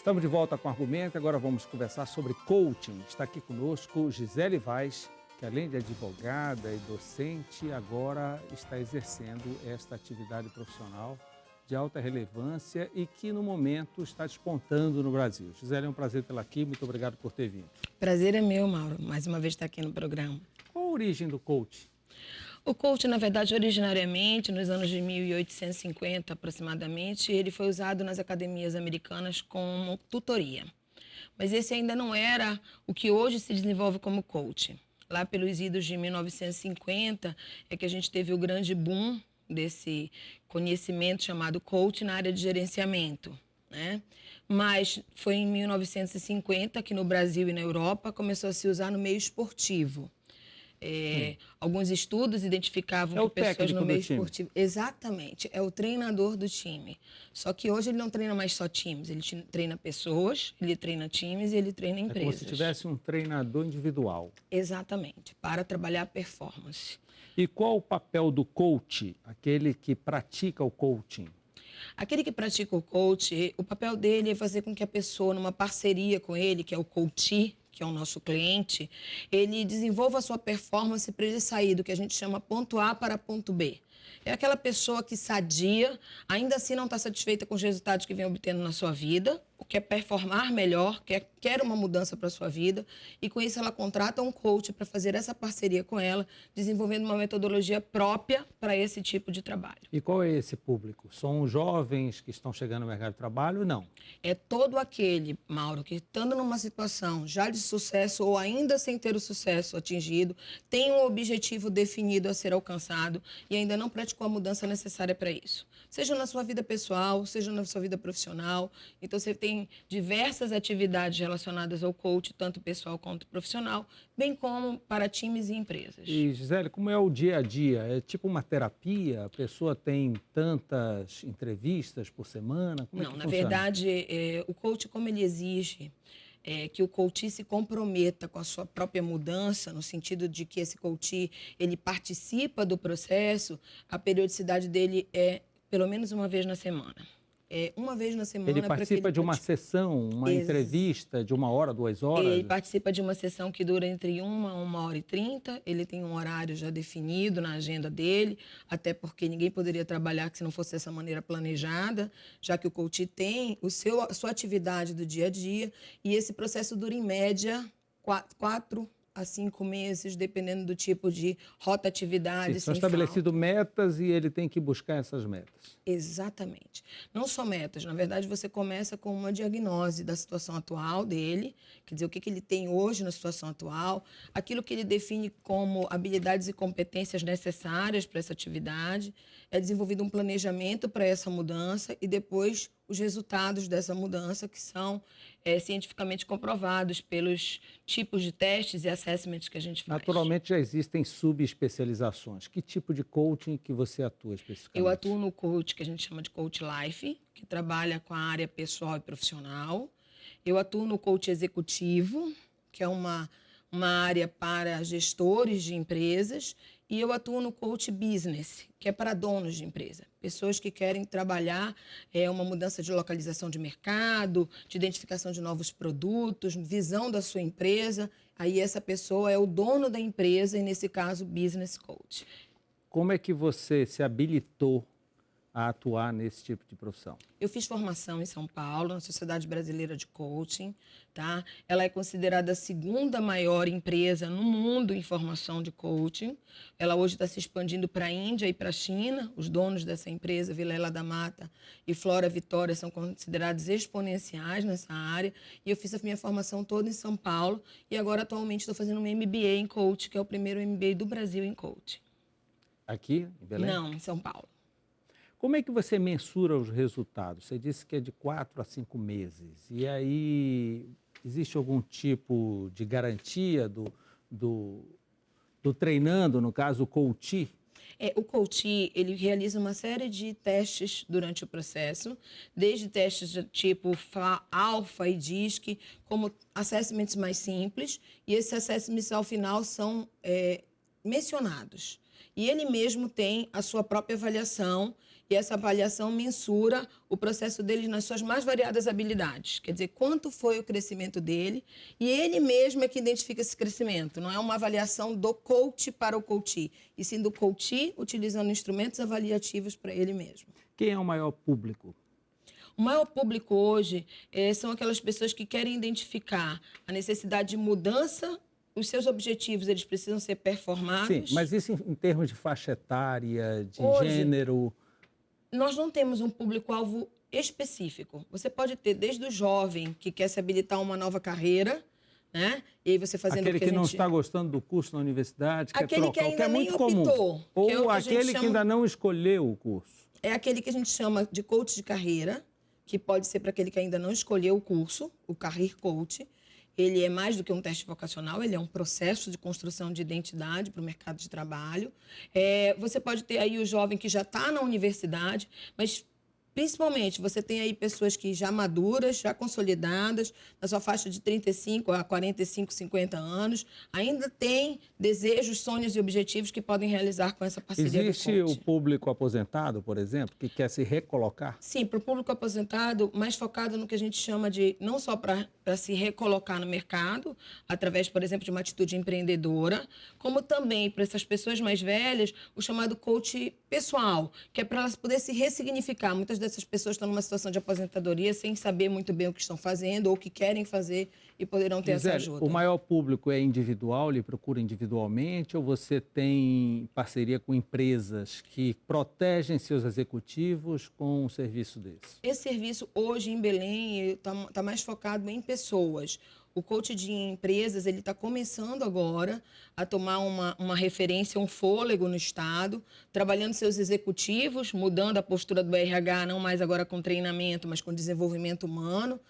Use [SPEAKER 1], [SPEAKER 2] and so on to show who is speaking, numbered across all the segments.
[SPEAKER 1] Estamos de volta com o Argumento, agora vamos conversar sobre coaching. Está aqui conosco Gisele Vaz, que além de advogada e docente, agora está exercendo esta atividade profissional de alta relevância e que no momento está despontando no Brasil. Gisele, é um prazer tê-la aqui, muito obrigado por ter vindo.
[SPEAKER 2] Prazer é meu, Mauro, mais uma vez estar aqui no programa.
[SPEAKER 1] Qual a origem do coaching?
[SPEAKER 2] O coaching, na verdade, originariamente, nos anos de 1850 aproximadamente, ele foi usado nas academias americanas como tutoria. Mas esse ainda não era o que hoje se desenvolve como coaching. Lá pelos idos de 1950 é que a gente teve o grande boom desse conhecimento chamado coaching na área de gerenciamento, né? Mas foi em 1950 que no Brasil e na Europa começou a se usar no meio esportivo. Alguns estudos identificavam que pessoas no meio esportivo... Exatamente, é o treinador do time. Só que hoje ele não treina mais só times, ele treina pessoas, ele treina times e ele treina empresas.
[SPEAKER 1] É como se tivesse um treinador individual.
[SPEAKER 2] Exatamente, para trabalhar a performance.
[SPEAKER 1] E qual o papel do coach, aquele que pratica o coaching?
[SPEAKER 2] Aquele que pratica o coach, o papel dele é fazer com que a pessoa, numa parceria com ele, que é o coachee, que é o nosso cliente, ele desenvolva a sua performance para ele sair do que a gente chama ponto A para ponto B. É aquela pessoa que sadia, ainda assim não está satisfeita com os resultados que vem obtendo na sua vida, quer performar melhor, quer uma mudança para a sua vida, e com isso ela contrata um coach para fazer essa parceria com ela, desenvolvendo uma metodologia própria para esse tipo de trabalho.
[SPEAKER 1] E qual é esse público? São jovens que estão chegando no mercado de trabalho ou não?
[SPEAKER 2] É todo aquele, Mauro, que estando numa situação já de sucesso ou ainda sem ter o sucesso atingido, tem um objetivo definido a ser alcançado e ainda não praticou a mudança necessária para isso. Seja na sua vida pessoal, seja na sua vida profissional. Então, você tem diversas atividades relacionadas ao coach, tanto pessoal quanto profissional, bem como para times e empresas.
[SPEAKER 1] E, Gisele, como é o dia a dia? É tipo uma terapia? A pessoa tem tantas entrevistas por semana? Como é que funciona?
[SPEAKER 2] Não, na verdade, o coach, como ele exige que o coach se comprometa com a sua própria mudança, no sentido de que esse coach ele participa do processo, a periodicidade dele é pelo menos uma vez na semana. Uma vez na semana.
[SPEAKER 1] Ele participa de uma sessão, uma entrevista de 1 hora, 2 horas?
[SPEAKER 2] Ele participa de uma sessão que dura entre 1 hora e 30. Ele tem um horário já definido na agenda dele, até porque ninguém poderia trabalhar se não fosse dessa maneira planejada, já que o coach tem a sua atividade do dia a dia, e esse processo dura em média 4 a 5 meses, dependendo do tipo de rotatividade.
[SPEAKER 1] Sim, são estabelecidas metas e ele tem que buscar essas metas.
[SPEAKER 2] Exatamente. Não só metas, na verdade você começa com uma diagnose da situação atual dele, quer dizer, o que ele tem hoje na situação atual, aquilo que ele define como habilidades e competências necessárias para essa atividade, é desenvolvido um planejamento para essa mudança e depois os resultados dessa mudança que são cientificamente comprovados pelos tipos de testes e assessments que a gente faz.
[SPEAKER 1] Naturalmente já existem subespecializações. Que tipo de coaching que você atua especificamente?
[SPEAKER 2] Eu atuo no coach que a gente chama de coach life, que trabalha com a área pessoal e profissional. Eu atuo no coach executivo, que é uma área para gestores de empresas, e eu atuo no coach business, que é para donos de empresa, pessoas que querem trabalhar uma mudança de localização de mercado, de identificação de novos produtos, visão da sua empresa. Aí essa pessoa é o dono da empresa e, nesse caso, business coach.
[SPEAKER 1] Como é que você se habilitou a atuar nesse tipo de profissão?
[SPEAKER 2] Eu fiz formação em São Paulo, na Sociedade Brasileira de Coaching, tá? Ela é considerada a segunda maior empresa no mundo em formação de coaching. Ela hoje está se expandindo para a Índia e para a China. Os donos dessa empresa, Vilela da Mata e Flora Vitória, são considerados exponenciais nessa área. E eu fiz a minha formação toda em São Paulo e agora atualmente estou fazendo um MBA em coaching, que é o primeiro MBA do Brasil em coaching.
[SPEAKER 1] Aqui, em Belém?
[SPEAKER 2] Não, em São Paulo.
[SPEAKER 1] Como é que você mensura os resultados? Você disse que é de 4 a 5 meses. E aí, existe algum tipo de garantia do treinando, no caso, o coachee?
[SPEAKER 2] O coachee, ele realiza uma série de testes durante o processo, desde testes de tipo alfa e DISC, como assessments mais simples, e esses assessments, ao final, são mencionados. E ele mesmo tem a sua própria avaliação e essa avaliação mensura o processo dele nas suas mais variadas habilidades. Quer dizer, quanto foi o crescimento dele, e ele mesmo é que identifica esse crescimento. Não é uma avaliação do coach para o coachee, e sim do coachee utilizando instrumentos avaliativos para ele mesmo.
[SPEAKER 1] Quem é o maior público?
[SPEAKER 2] O maior público hoje são aquelas pessoas que querem identificar a necessidade de mudança. Os seus objetivos, eles precisam ser performáveis.
[SPEAKER 1] Sim, mas isso em termos de faixa etária, de
[SPEAKER 2] hoje,
[SPEAKER 1] gênero?
[SPEAKER 2] Nós não temos um público-alvo específico. Você pode ter desde o jovem que quer se habilitar a uma nova carreira, né? E aí você fazendo
[SPEAKER 1] aquele
[SPEAKER 2] o que
[SPEAKER 1] não está gostando do curso na universidade, quer
[SPEAKER 2] aquele
[SPEAKER 1] trocar,
[SPEAKER 2] que ainda
[SPEAKER 1] o que é
[SPEAKER 2] nem
[SPEAKER 1] muito
[SPEAKER 2] optou,
[SPEAKER 1] comum. Ou
[SPEAKER 2] que é o que a gente
[SPEAKER 1] aquele que
[SPEAKER 2] chama...
[SPEAKER 1] ainda não escolheu o curso.
[SPEAKER 2] É aquele que a gente chama de coach de carreira, que pode ser para aquele que ainda não escolheu o curso, o Career Coach. Ele é mais do que um teste vocacional, ele é um processo de construção de identidade para o mercado de trabalho. Você pode ter aí o jovem que já está na universidade, mas principalmente você tem aí pessoas que já maduras, já consolidadas, na sua faixa de 35 a 45, 50 anos, ainda tem desejos, sonhos e objetivos que podem realizar com essa parceria do
[SPEAKER 1] Existe
[SPEAKER 2] coach.
[SPEAKER 1] o público aposentado, por exemplo, que quer se recolocar?
[SPEAKER 2] Sim, para o público aposentado, mais focado no que a gente chama de, não só para se recolocar no mercado, através, por exemplo, de uma atitude empreendedora, como também para essas pessoas mais velhas, o chamado coach pessoal, que é para elas poderem se ressignificar. Muitas dessas pessoas estão numa situação de aposentadoria sem saber muito bem o que estão fazendo ou o que querem fazer e poderão ter essa ajuda.
[SPEAKER 1] O maior público é individual, ele procura individualmente, ou você tem parceria com empresas que protegem seus executivos com um serviço desse?
[SPEAKER 2] Esse serviço hoje em Belém está mais focado em pessoas. O coach de empresas ele está começando agora a tomar uma referência, um fôlego no Estado, trabalhando seus executivos, mudando a postura do RH, não mais agora com treinamento, mas com desenvolvimento humano,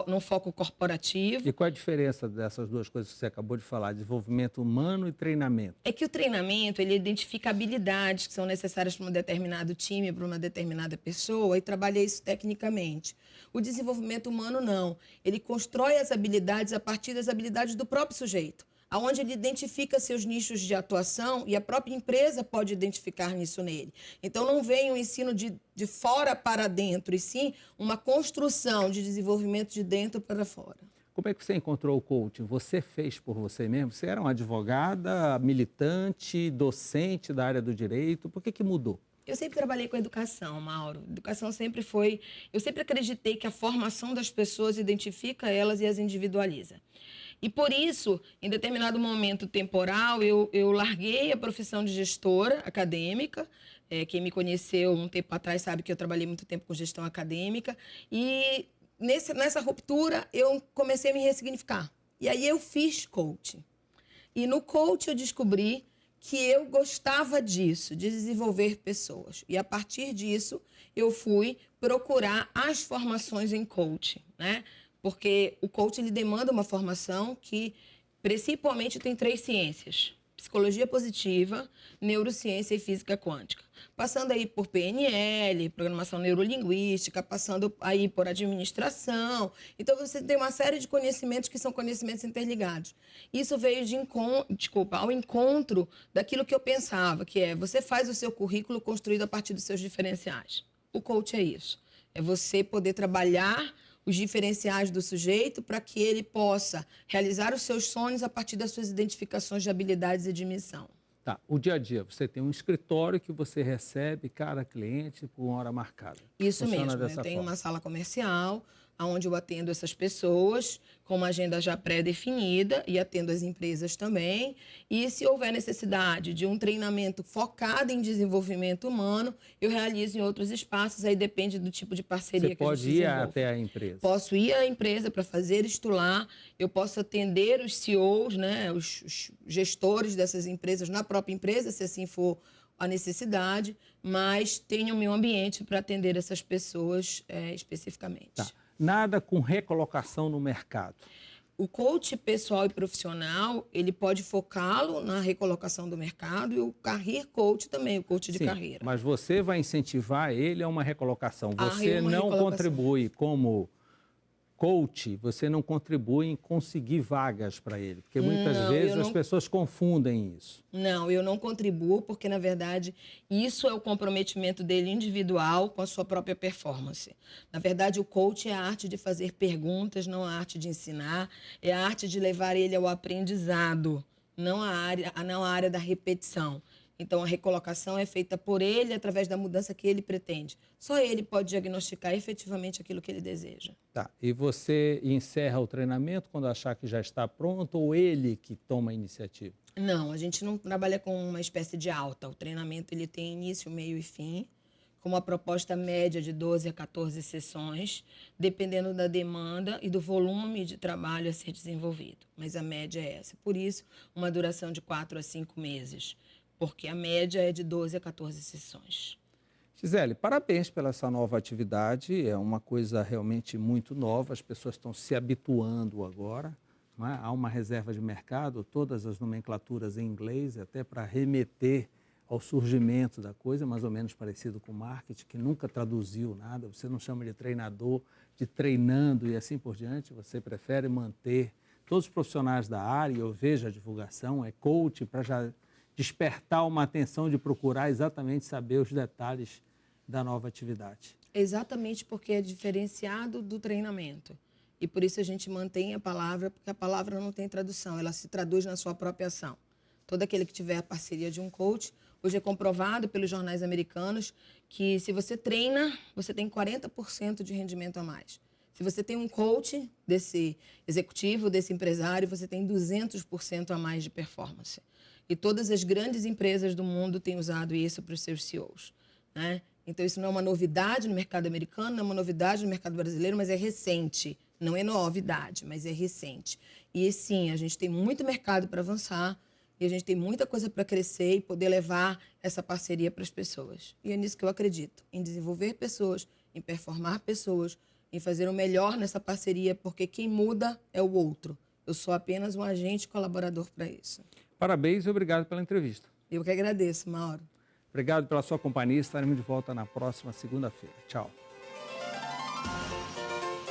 [SPEAKER 2] num foco corporativo.
[SPEAKER 1] E qual a diferença dessas duas coisas que você acabou de falar, desenvolvimento humano e treinamento?
[SPEAKER 2] É que o treinamento ele identifica habilidades que são necessárias para um determinado time, para uma determinada pessoa, e trabalha isso tecnicamente. O desenvolvimento humano não. Ele constrói as habilidades a partir das habilidades do próprio sujeito, onde ele identifica seus nichos de atuação e a própria empresa pode identificar nisso nele. Então, não vem um ensino de fora para dentro, e sim uma construção de desenvolvimento de dentro para fora.
[SPEAKER 1] Como é que você encontrou o coaching? Você fez por você mesmo? Você era uma advogada, militante, docente da área do direito? Por que mudou?
[SPEAKER 2] Eu sempre trabalhei com educação, Mauro. Educação sempre foi... Eu sempre acreditei que a formação das pessoas identifica elas e as individualiza. E por isso, em determinado momento temporal, eu larguei a profissão de gestora acadêmica. Quem me conheceu um tempo atrás sabe que eu trabalhei muito tempo com gestão acadêmica. E nessa ruptura, eu comecei a me ressignificar. E aí eu fiz coaching. E no coaching eu descobri que eu gostava disso, de desenvolver pessoas. E a partir disso, eu fui procurar as formações em coaching, né? Porque o coaching ele demanda uma formação que principalmente tem 3 ciências: psicologia positiva, neurociência e física quântica. Passando aí por PNL, programação neurolinguística, passando aí por administração. Então, você tem uma série de conhecimentos que são conhecimentos interligados. Isso veio ao encontro daquilo que eu pensava, que é você faz o seu currículo construído a partir dos seus diferenciais. O coach é isso. É você poder trabalhar os diferenciais do sujeito para que ele possa realizar os seus sonhos a partir das suas identificações de habilidades e de missão.
[SPEAKER 1] Tá, o dia a dia, você tem um escritório que você recebe cada cliente por uma hora marcada.
[SPEAKER 2] Isso
[SPEAKER 1] Funciona
[SPEAKER 2] mesmo,
[SPEAKER 1] dessa
[SPEAKER 2] eu tenho
[SPEAKER 1] forma.
[SPEAKER 2] uma sala comercial, onde eu atendo essas pessoas com uma agenda já pré-definida e atendo as empresas também. E se houver necessidade de um treinamento focado em desenvolvimento humano, eu realizo em outros espaços, aí depende do tipo de parceria
[SPEAKER 1] Você
[SPEAKER 2] que a gente
[SPEAKER 1] pode ir
[SPEAKER 2] desenvolve.
[SPEAKER 1] até a empresa?
[SPEAKER 2] Posso ir à empresa para fazer isto lá, eu posso atender os CEOs, né, os gestores dessas empresas na própria empresa, se assim for a necessidade, mas tenho o meu ambiente para atender essas pessoas especificamente.
[SPEAKER 1] Tá. Nada com recolocação no mercado.
[SPEAKER 2] O coach pessoal e profissional, ele pode focá-lo na recolocação do mercado, e o career coach também, o coach de carreira.
[SPEAKER 1] Mas você vai incentivar ele a uma recolocação. Você
[SPEAKER 2] uma
[SPEAKER 1] não
[SPEAKER 2] recolocação.
[SPEAKER 1] contribui como coach, você não contribui em conseguir vagas para ele, porque muitas vezes as pessoas confundem isso.
[SPEAKER 2] Não, eu não contribuo porque, na verdade, isso é o comprometimento dele individual com a sua própria performance. Na verdade, o coach é a arte de fazer perguntas, não a arte de ensinar, é a arte de levar ele ao aprendizado, não a área da repetição. Então, a recolocação é feita por ele através da mudança que ele pretende. Só ele pode diagnosticar efetivamente aquilo que ele deseja.
[SPEAKER 1] Tá. E você encerra o treinamento quando achar que já está pronto ou ele que toma a iniciativa?
[SPEAKER 2] Não, a gente não trabalha com uma espécie de alta. O treinamento ele tem início, meio e fim, com uma proposta média de 12 a 14 sessões, dependendo da demanda e do volume de trabalho a ser desenvolvido. Mas a média é essa. Por isso, uma duração de 4 a 5 meses. Porque a média é de 12 a 14 sessões.
[SPEAKER 1] Gisele, parabéns pela essa nova atividade, é uma coisa realmente muito nova, as pessoas estão se habituando agora, não é? Há uma reserva de mercado, todas as nomenclaturas em inglês, até para remeter ao surgimento da coisa, mais ou menos parecido com o marketing, que nunca traduziu nada, você não chama de treinador, de treinando e assim por diante, você prefere manter todos os profissionais da área, eu vejo a divulgação, é coach para já despertar uma atenção de procurar exatamente saber os detalhes da nova atividade.
[SPEAKER 2] Exatamente porque é diferenciado do treinamento. E por isso a gente mantém a palavra, porque a palavra não tem tradução, ela se traduz na sua própria ação. Todo aquele que tiver a parceria de um coach, hoje é comprovado pelos jornais americanos que se você treina, você tem 40% de rendimento a mais. Se você tem um coach desse executivo, desse empresário, você tem 200% a mais de performance. E todas as grandes empresas do mundo têm usado isso para os seus CEOs, né? Então, isso não é uma novidade no mercado americano, não é uma novidade no mercado brasileiro, mas é recente. Não é novidade, mas é recente. E, sim, a gente tem muito mercado para avançar e a gente tem muita coisa para crescer e poder levar essa parceria para as pessoas. E é nisso que eu acredito, em desenvolver pessoas, em performar pessoas, em fazer o melhor nessa parceria, porque quem muda é o outro. Eu sou apenas um agente colaborador para isso.
[SPEAKER 1] Parabéns e obrigado pela entrevista.
[SPEAKER 2] Eu que agradeço, Mauro.
[SPEAKER 1] Obrigado pela sua companhia. Estaremos de volta na próxima segunda-feira. Tchau.